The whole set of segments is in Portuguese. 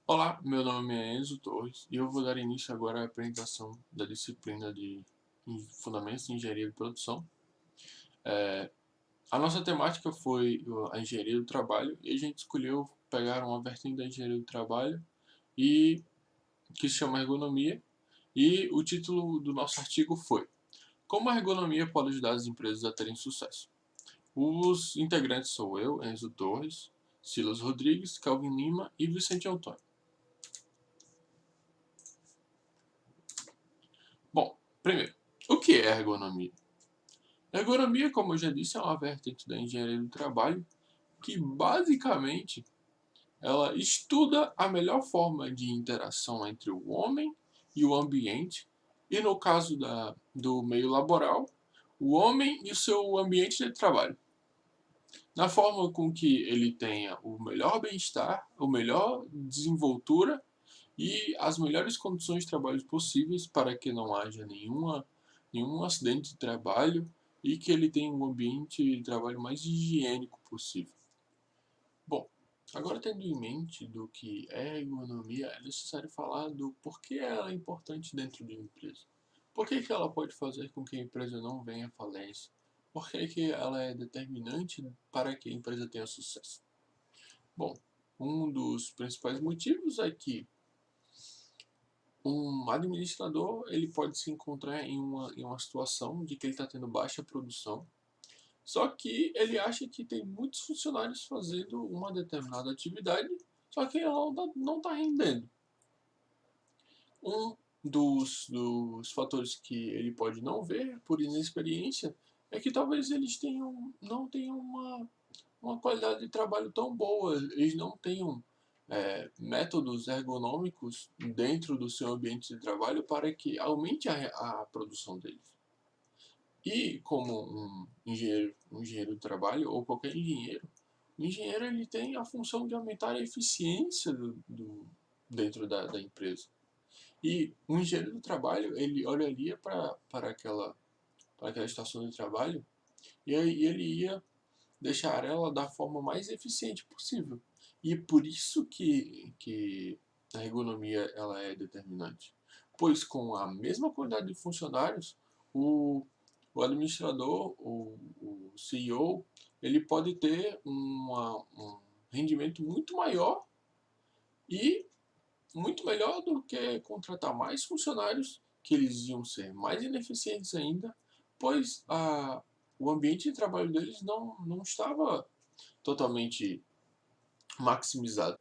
Olá, meu nome é Enzo Torres e eu vou dar início agora à apresentação da disciplina de Fundamentos de Engenharia de Produção. É, a nossa temática foi a Engenharia do Trabalho e a gente escolheu pegar uma vertente da Engenharia do Trabalho e que se chama Ergonomia, e o título do nosso artigo foi Como a ergonomia pode ajudar as empresas a terem sucesso. Os integrantes sou eu, Enzo Torres, Silas Rodrigues, Calvin Lima e Vicente Antônio. Bom, primeiro, o que é ergonomia? Ergonomia, como eu já disse, é uma vertente da engenharia do trabalho que basicamente ela estuda a melhor forma de interação entre o homem e o ambiente, e no caso do meio laboral, o homem e o seu ambiente de trabalho. Na forma com que ele tenha o melhor bem-estar, a melhor desenvoltura e as melhores condições de trabalho possíveis para que não haja nenhum acidente de trabalho e que ele tenha um ambiente de trabalho mais higiênico possível. Bom, agora tendo em mente do que é ergonomia, é necessário falar do porquê ela é importante dentro de uma empresa. Por que ela pode fazer com que a empresa não venha à falência? Por que ela é determinante para que a empresa tenha sucesso? Bom, um dos principais motivos é que um administrador ele pode se encontrar em uma situação de que ele está tendo baixa produção, só que ele acha que tem muitos funcionários fazendo uma determinada atividade, só que ela não tá rendendo. Um dos fatores que ele pode não ver por inexperiência é que talvez eles não tenham uma qualidade de trabalho tão boa, eles não tenham métodos ergonômicos dentro do seu ambiente de trabalho para que aumente a produção deles. E como um engenheiro de trabalho ou qualquer engenheiro, o engenheiro ele tem a função de aumentar a eficiência dentro da empresa. E o engenheiro do trabalho ele olharia para aquela estação de trabalho e aí ele ia deixar ela da forma mais eficiente possível. E por isso que a ergonomia ela é determinante. Pois com a mesma quantidade de funcionários, o, o administrador, o CEO, ele pode ter um rendimento muito maior e muito melhor do que contratar mais funcionários, que eles iam ser mais ineficientes ainda, pois o ambiente de trabalho deles não estava totalmente maximizado.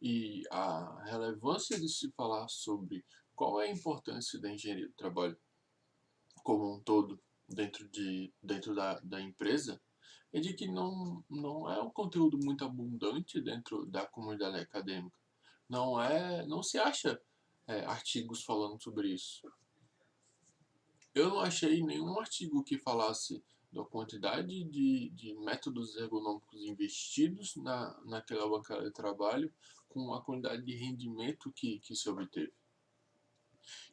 E a relevância de se falar sobre qual é a importância da engenharia do trabalho como um todo dentro da empresa é de que não é um conteúdo muito abundante dentro da comunidade acadêmica. Não se acha artigos falando sobre isso. Eu não achei nenhum artigo que falasse da quantidade de métodos ergonômicos investidos naquela bancada de trabalho com a quantidade de rendimento que se obteve.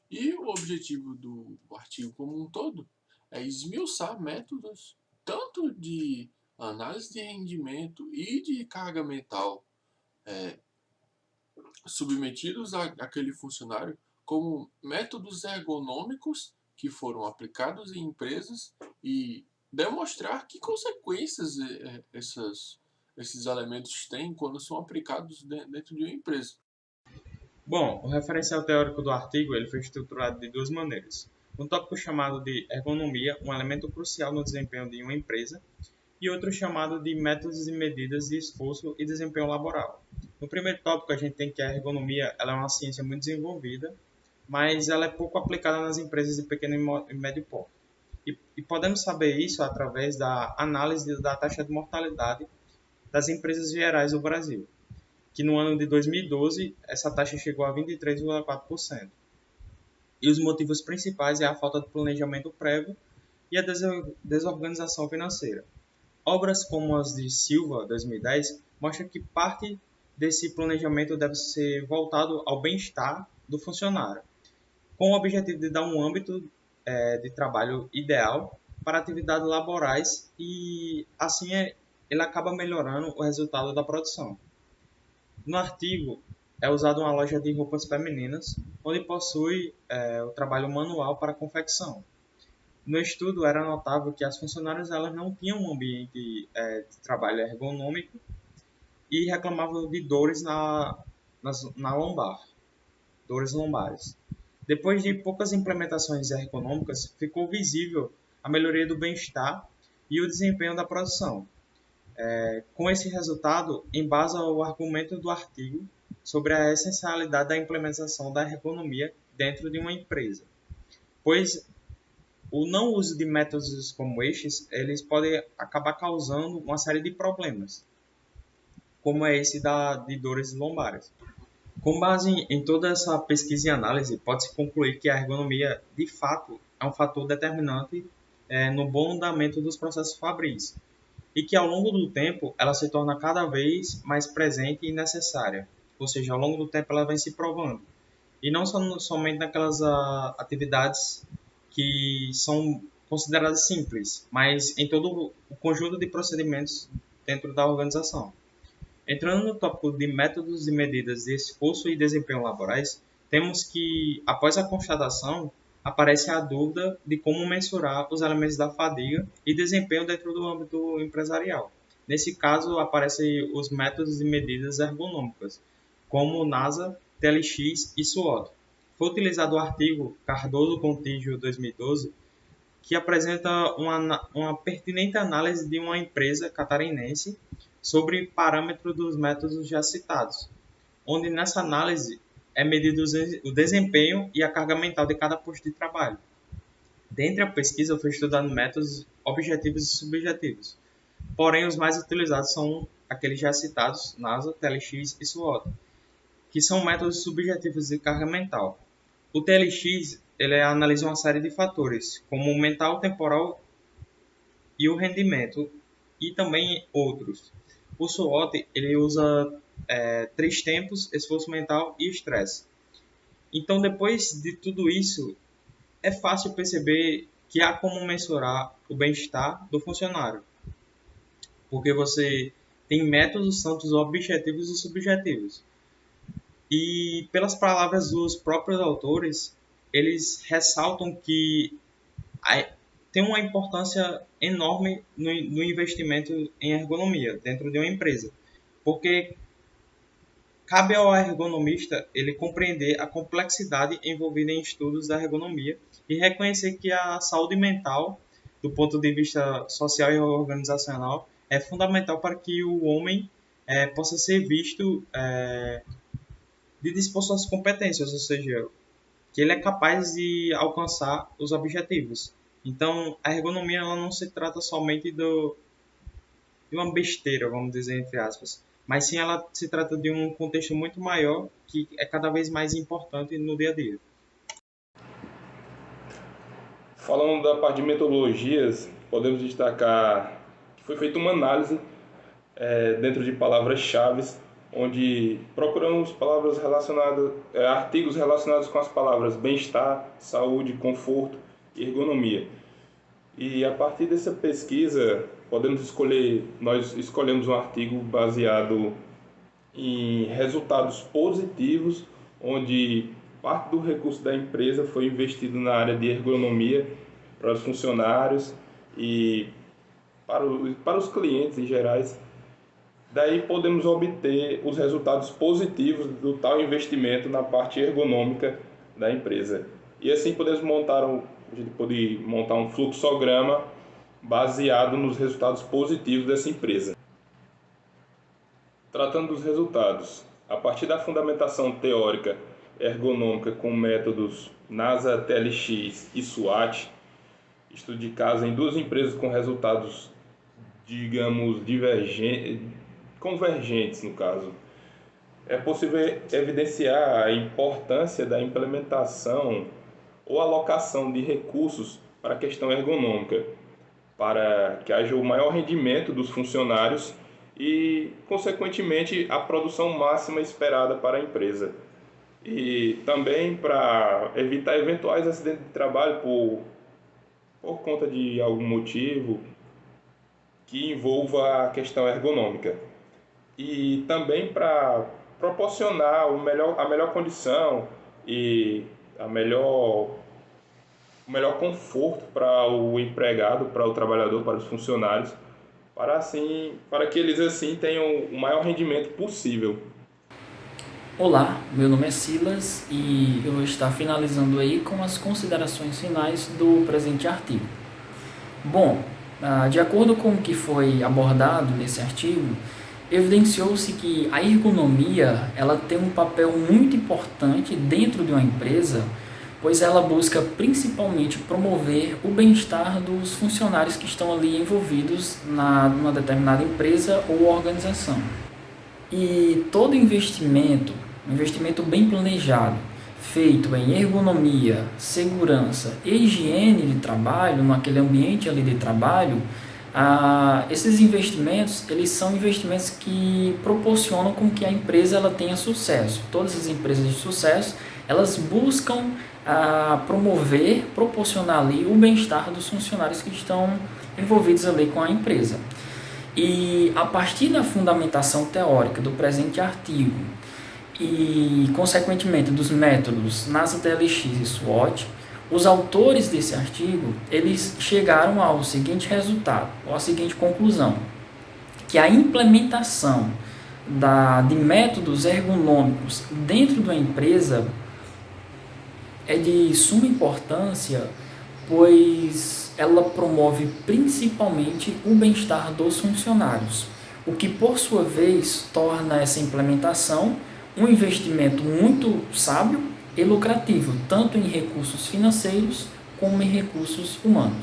E o objetivo do artigo como um todo é esmiuçar métodos tanto de análise de rendimento e de carga mental submetidos àquele funcionário como métodos ergonômicos que foram aplicados em empresas e demonstrar que consequências esses elementos têm quando são aplicados dentro de uma empresa. Bom, o referencial teórico do artigo ele foi estruturado de duas maneiras. Um tópico chamado de ergonomia, um elemento crucial no desempenho de uma empresa, e outro chamado de métodos e medidas de esforço e desempenho laboral. No primeiro tópico, a gente tem que a ergonomia ela é uma ciência muito desenvolvida, mas ela é pouco aplicada nas empresas de pequeno e médio porte. E podemos saber isso através da análise da taxa de mortalidade das empresas gerais do Brasil, que no ano de 2012 essa taxa chegou a 23,4%. E os motivos principais é a falta de planejamento prévio e a desorganização financeira. Obras como as de Silva, 2010, mostram que parte desse planejamento deve ser voltado ao bem-estar do funcionário, com o objetivo de dar um âmbito de trabalho ideal para atividades laborais e assim ele acaba melhorando o resultado da produção. No artigo, é usada uma loja de roupas femininas, onde possui o trabalho manual para a confecção. No estudo era notável que as funcionárias elas não tinham um ambiente de trabalho ergonômico e reclamavam de dores na lombar, dores lombares. Depois de poucas implementações ergonômicas, ficou visível a melhoria do bem-estar e o desempenho da produção. Com esse resultado, embasa o argumento do artigo sobre a essencialidade da implementação da ergonomia dentro de uma empresa, pois o não uso de métodos como estes, eles podem acabar causando uma série de problemas, como é esse de dores lombares. Com base em toda essa pesquisa e análise, pode-se concluir que a ergonomia, de fato, é um fator determinante no bom andamento dos processos fabris, e que ao longo do tempo ela se torna cada vez mais presente e necessária. Ou seja, ao longo do tempo ela vem se provando. E não somente naquelas atividades que são consideradas simples, mas em todo o conjunto de procedimentos dentro da organização. Entrando no tópico de métodos e medidas de esforço e desempenho laborais, temos que, após a constatação, aparece a dúvida de como mensurar os elementos da fadiga e desempenho dentro do âmbito empresarial. Nesse caso, aparecem os métodos e medidas ergonômicas, como o NASA, TLX e SWOT. Foi utilizado o artigo Cardoso Contígio 2012, que apresenta uma pertinente análise de uma empresa catarinense sobre parâmetros dos métodos já citados, onde nessa análise é medido o desempenho e a carga mental de cada posto de trabalho. Dentre a pesquisa foi estudado métodos objetivos e subjetivos, porém os mais utilizados são aqueles já citados, NASA, TLX e SWOT, que são métodos subjetivos de carga mental. O TLX ele analisa uma série de fatores, como o mental, temporal e o rendimento, e também outros. O SWOT ele usa 3 tempos, esforço mental e estresse. Então, depois de tudo isso, é fácil perceber que há como mensurar o bem-estar do funcionário, porque você tem métodos tanto objetivos e subjetivos. E pelas palavras dos próprios autores, eles ressaltam que tem uma importância enorme no investimento em ergonomia dentro de uma empresa, porque cabe ao ergonomista ele compreender a complexidade envolvida em estudos da ergonomia e reconhecer que a saúde mental, do ponto de vista social e organizacional, é fundamental para que o homem possa ser visto de disposto às competências, ou seja, que ele é capaz de alcançar os objetivos. Então, a ergonomia ela não se trata somente de uma besteira, vamos dizer entre aspas, mas sim ela se trata de um contexto muito maior que é cada vez mais importante no dia a dia. Falando da parte de metodologias, podemos destacar que foi feita uma análise dentro de palavras-chave, onde procuramos palavras relacionadas, artigos relacionados com as palavras bem-estar, saúde, conforto e ergonomia. E a partir dessa pesquisa, nós escolhemos um artigo baseado em resultados positivos, onde parte do recurso da empresa foi investido na área de ergonomia para os funcionários e para os clientes em gerais. Daí podemos obter os resultados positivos do tal investimento na parte ergonômica da empresa. E assim a gente pode montar um fluxograma baseado nos resultados positivos dessa empresa. Tratando dos resultados, a partir da fundamentação teórica ergonômica com métodos NASA, TLX e SWOT, estudo de caso em duas empresas com resultados, digamos, convergentes no caso, é possível evidenciar a importância da implementação ou alocação de recursos para a questão ergonômica, para que haja o maior rendimento dos funcionários e, consequentemente, a produção máxima esperada para a empresa. E também para evitar eventuais acidentes de trabalho por conta de algum motivo que envolva a questão ergonômica. E também para proporcionar a melhor condição e o melhor conforto para o empregado, para o trabalhador, para os funcionários, para que eles assim tenham o maior rendimento possível. Olá, meu nome é Silas e eu vou estar finalizando aí com as considerações finais do presente artigo. Bom, de acordo com o que foi abordado nesse artigo, evidenciou-se que a ergonomia ela tem um papel muito importante dentro de uma empresa, pois ela busca principalmente promover o bem-estar dos funcionários que estão ali envolvidos numa determinada empresa ou organização. E todo investimento bem planejado, feito em ergonomia, segurança e higiene de trabalho, naquele ambiente ali de trabalho, esses investimentos, eles são investimentos que proporcionam com que a empresa ela tenha sucesso. Todas as empresas de sucesso, elas buscam proporcionar ali o bem-estar dos funcionários que estão envolvidos ali com a empresa. E a partir da fundamentação teórica do presente artigo e, consequentemente, dos métodos NASA TLX e SWOT, os autores desse artigo, eles chegaram ao seguinte resultado, ou à seguinte conclusão, que a implementação de métodos ergonômicos dentro de uma empresa é de suma importância, pois ela promove principalmente o bem-estar dos funcionários, o que por sua vez torna essa implementação um investimento muito sábio e lucrativo, tanto em recursos financeiros como em recursos humanos.